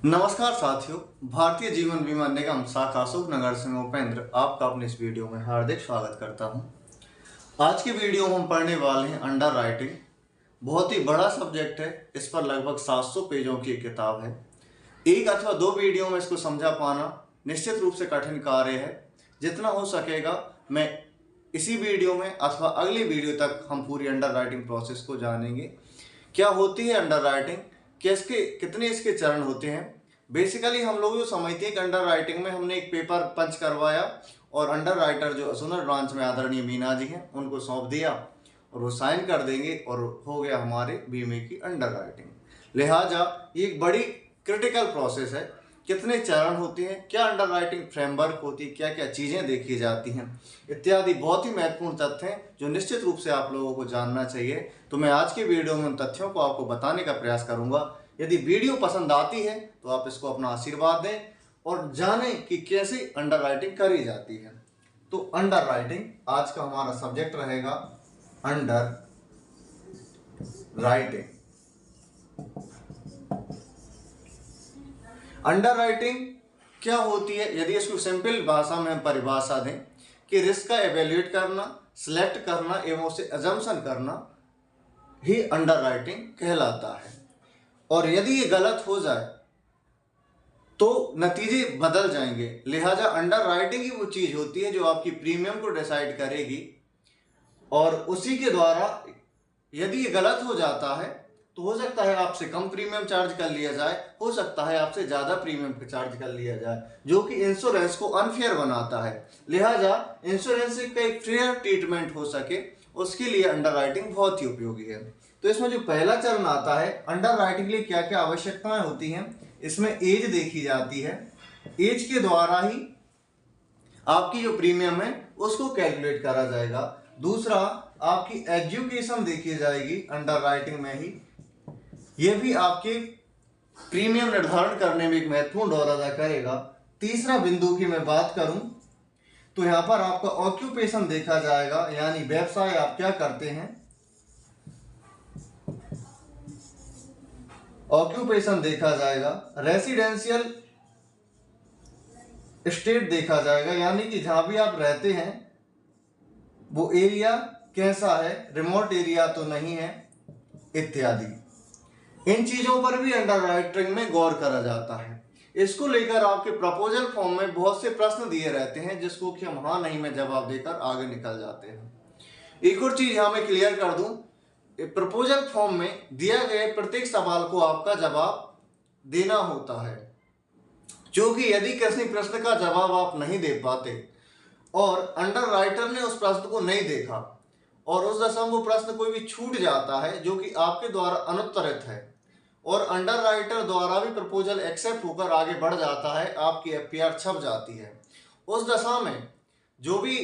नमस्कार साथियों, भारतीय जीवन बीमा निगम शाखा अशोकनगर से मैं उपेंद्र आपका अपने इस वीडियो में हार्दिक स्वागत करता हूं। आज की वीडियो में हम पढ़ने वाले हैं अंडर राइटिंग। बहुत ही बड़ा सब्जेक्ट है, इस पर लगभग 700 पेजों की एक किताब है। एक अथवा दो वीडियो में इसको समझा पाना निश्चित रूप से कठिन कार्य है। जितना हो सकेगा मैं इसी वीडियो में अथवा अगली वीडियो तक हम पूरी अंडर राइटिंग प्रोसेस को जानेंगे। क्या होती है अंडर राइटिंग, कैसे कितने इसके चरण होते हैं। बेसिकली हम लोग जो समझते हैं कि अंडर राइटिंग में हमने एक पेपर पंच करवाया और अंडर राइटर जो असोनर ब्रांच में आदरणीय मीना जी हैं उनको सौंप दिया और वो साइन कर देंगे और हो गया हमारे बीमे की अंडर राइटिंग। लिहाजा ये एक बड़ी क्रिटिकल प्रोसेस है। कितने चरण होते हैं, क्या अंडर राइटिंग फ्रेमवर्क होती है, क्या क्या चीज़ें देखी जाती हैं, इत्यादि बहुत ही महत्वपूर्ण तथ्य हैं जो निश्चित रूप से आप लोगों को जानना चाहिए। तो मैं आज की वीडियो में उन तथ्यों को आपको बताने का प्रयास करूंगा। यदि वीडियो पसंद आती है तो आप इसको अपना आशीर्वाद दें और जानें कि कैसे अंडर राइटिंग करी जाती है। तो अंडर राइटिंग आज का हमारा सब्जेक्ट रहेगा, अंडर राइटिंग। अंडर राइटिंग क्या होती है, यदि इसको सिंपल भाषा में हम परिभाषा दें कि रिस्क का एवेल्यूएट करना, सिलेक्ट करना एवं उसे अजम्पशन करना ही अंडर राइटिंग कहलाता है। और यदि ये गलत हो जाए तो नतीजे बदल जाएंगे। लिहाजा अंडर राइटिंग ही वो चीज होती है जो आपकी प्रीमियम को डिसाइड करेगी और उसी के द्वारा यदि ये गलत हो जाता है तो हो सकता है आपसे कम प्रीमियम चार्ज कर लिया जाए, हो सकता है आपसे ज़्यादा प्रीमियम चार्ज कर लिया जाए, जो कि इंश्योरेंस को अनफेयर बनाता है। लिहाजा इंश्योरेंस का एक फेयर ट्रीटमेंट हो सके उसके लिए अंडर राइटिंग बहुत ही उपयोगी है। तो इसमें जो पहला चरण आता है, अंडर राइटिंग के लिए क्या क्या आवश्यकताएं होती हैं, इसमें एज देखी जाती है। एज के द्वारा ही आपकी जो प्रीमियम है उसको कैलकुलेट करा जाएगा। दूसरा, आपकी एजुकेशन देखी जाएगी अंडर राइटिंग में ही। यह भी आपके प्रीमियम निर्धारण करने में एक महत्वपूर्ण रोल अदा करेगा। तीसरा बिंदु की मैं बात करूं तो यहां पर आपका ऑक्यूपेशन देखा जाएगा, यानी व्यवसाय आप क्या करते हैं, ऑक्यूपेशन देखा जाएगा। रेसिडेंशियल स्टेट देखा जाएगा, यानी कि जहां भी आप रहते हैं वो एरिया कैसा है, रिमोट एरिया तो नहीं है, इत्यादि। इन चीजों पर भी अंडर राइटिंग में गौर करा जाता है। इसको लेकर आपके प्रपोजल फॉर्म में बहुत से प्रश्न दिए रहते हैं जिसको कि हम हाँ नहीं में जवाब देकर आगे निकल जाते हैं। एक और चीज यहां मैं क्लियर कर दूं, प्रपोजल फॉर्म में दिया गए प्रत्येक सवाल को आपका जवाब देना होता है, जो कि यदि किसी प्रश्न का जवाब आप नहीं दे पाते और अंडर राइटर ने उस प्रश्न को नहीं देखा और उस दशा में वो प्रश्न कोई भी छूट जाता है जो कि आपके द्वारा अनुत्तरित है और अंडर राइटर द्वारा भी प्रपोजल एक्सेप्ट होकर आगे बढ़ जाता है, आपकी एफपीआर छप जाती है, उस दशा में जो भी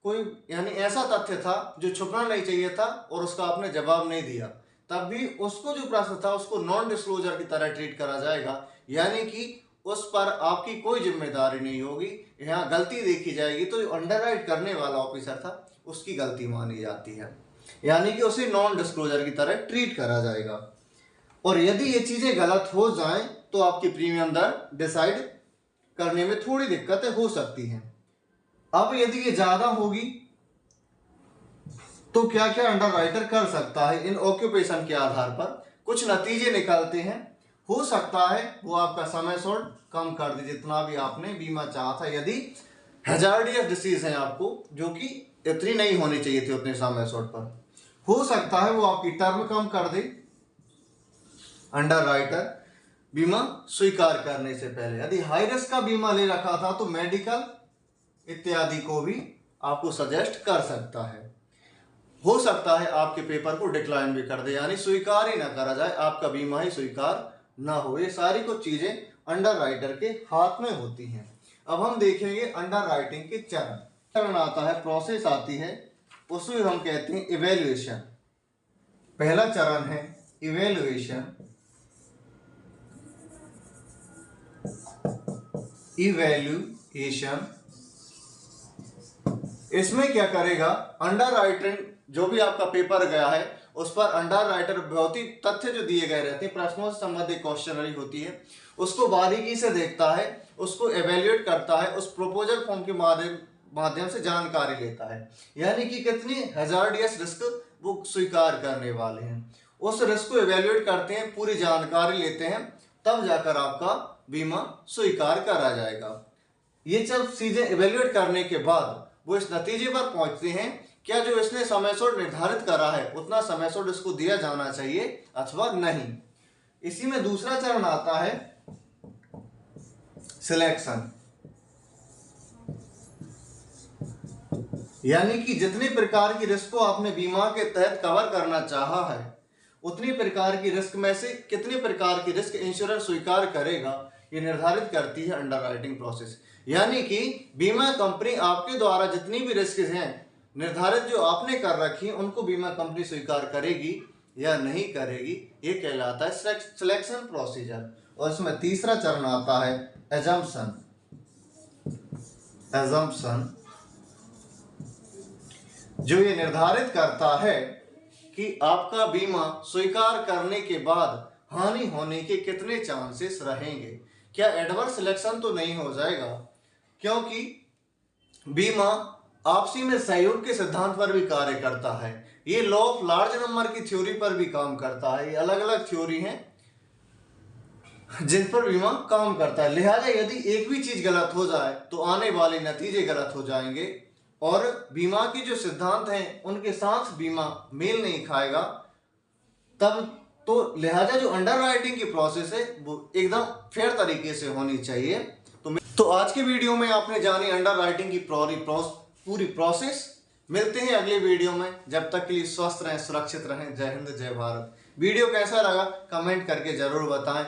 कोई यानी ऐसा तथ्य था जो छुपना नहीं चाहिए था और उसका आपने जवाब नहीं दिया, तब भी उसको जो प्रश्न था उसको नॉन डिस्क्लोजर की तरह ट्रीट करा जाएगा, यानी कि उस पर आपकी कोई जिम्मेदारी नहीं होगी। यहाँ गलती देखी जाएगी तो जो अंडर राइट करने वाला ऑफिसर था उसकी गलती मानी जाती है, यानी कि उसे नॉन डिस्क्लोजर की तरह ट्रीट करा जाएगा। और यदि ये चीजें गलत हो जाएं तो आपकी प्रीमियम दर डिसाइड करने में थोड़ी दिक्कतें हो सकती हैं। अब यदि ये ज्यादा होगी तो क्या क्या अंडर राइटर कर सकता है, इन ऑक्यूपेशन के आधार पर कुछ नतीजे निकालते हैं। हो सकता है वो आपका समय शॉर्ट कम कर दे, जितना भी आपने बीमा चाहा था। यदि हैजार्डियस डिसीज है आपको जो कि इतनी नहीं होनी चाहिए थी उतने समय शॉर्ट पर, हो सकता है वो आपकी टर्म कम कर दे अंडर राइटर बीमा स्वीकार करने से पहले। यदि हाई रिस्क का बीमा ले रखा था तो मेडिकल इत्यादि को भी आपको सजेस्ट कर सकता है। हो सकता है आपके पेपर को डिक्लाइन भी कर दे, यानी स्वीकार ही ना करा जाए, आपका बीमा ही स्वीकार ना हो। ये सारी कुछ चीजें अंडर राइटर के हाथ में होती हैं। अब हम देखेंगे अंडर राइटिंग के चरण। चरण आता है, प्रोसेस आती है, उसमें हम कहते हैं इवेल्युएशन। पहला चरण है इवेल्युएशन। इवेल्युएशन इसमें क्या करेगा, अंडर राइटिंग जो भी आपका पेपर गया है उस पर अंडर राइटर बहुत ही तथ्य जो दिए गए रहते हैं, प्रश्नों से संबंधित क्वेश्चनरी होती है, उसको बारीकी से देखता है, उसको एवेल्युएट करता है, उस प्रपोजल फॉर्म के माध्यम से जानकारी लेता है, यानी कि कितनी हैजार्डियस रिस्क वो स्वीकार करने वाले हैं, उस रिस्क को एवेल्युएट करते हैं, पूरी जानकारी लेते हैं, तब जाकर आपका बीमा स्वीकार करा जाएगा। ये सब चीजें एवेल्युएट करने के बाद वो इस नतीजे पर पहुंचते हैं क्या जो इसने समय सोड निर्धारित करा है उतना समय सोड इसको दिया जाना चाहिए अथवा नहीं। इसी में दूसरा चरण आता है सिलेक्शन, यानी कि जितने प्रकार की रिस्क को आपने बीमा के तहत कवर करना चाहा है उतनी प्रकार की रिस्क में से कितने प्रकार की रिस्क इंश्योरेंस स्वीकार करेगा ये निर्धारित करती है अंडरराइटिंग प्रोसेस। यानी कि बीमा कंपनी आपके द्वारा जितनी भी रिस्क हैं निर्धारित जो आपने कर रखी है उनको बीमा कंपनी स्वीकार करेगी या नहीं करेगी, ये कहलाता है सिलेक्शन प्रोसीजर। और इसमें तीसरा चरण आता है एजम्पशन। जो ये निर्धारित करता है कि आपका बीमा स्वीकार करने के बाद हानि होने के कितने चांसेस रहेंगे, क्या एडवर्स सिलेक्शन तो नहीं हो जाएगा, क्योंकि बीमा आपसी में सहयोग के सिद्धांत पर भी कार्य करता है, ये लॉ ऑफ लार्ज नंबर की थ्योरी पर भी काम करता है। ये अलग अलग थ्योरी हैं जिन पर बीमा काम करता है, लिहाजा यदि एक भी चीज गलत हो जाए तो आने वाले नतीजे गलत हो जाएंगे और बीमा के जो सिद्धांत हैं उनके साथ बीमा मेल नहीं खाएगा, तब तो लिहाजा जो अंडरराइटिंग की प्रोसेस है वो एकदम फेयर तरीके से होनी चाहिए। तो आज के वीडियो में आपने जानी अंडरराइटिंग की पूरी प्रोसेस। मिलते हैं अगले वीडियो में, जब तक के लिए स्वस्थ रहें, सुरक्षित रहें। जय हिंद, जय भारत। वीडियो कैसा लगा कमेंट करके जरूर बताएं।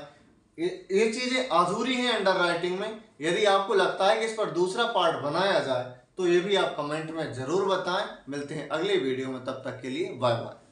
ये चीजें अधूरी हैं अंडरराइटिंग में, यदि आपको लगता है कि इस पर दूसरा पार्ट बनाया जाए तो ये भी आप कमेंट में जरूर बताएं। मिलते हैं अगले वीडियो में, तब तक के लिए बाय बाय।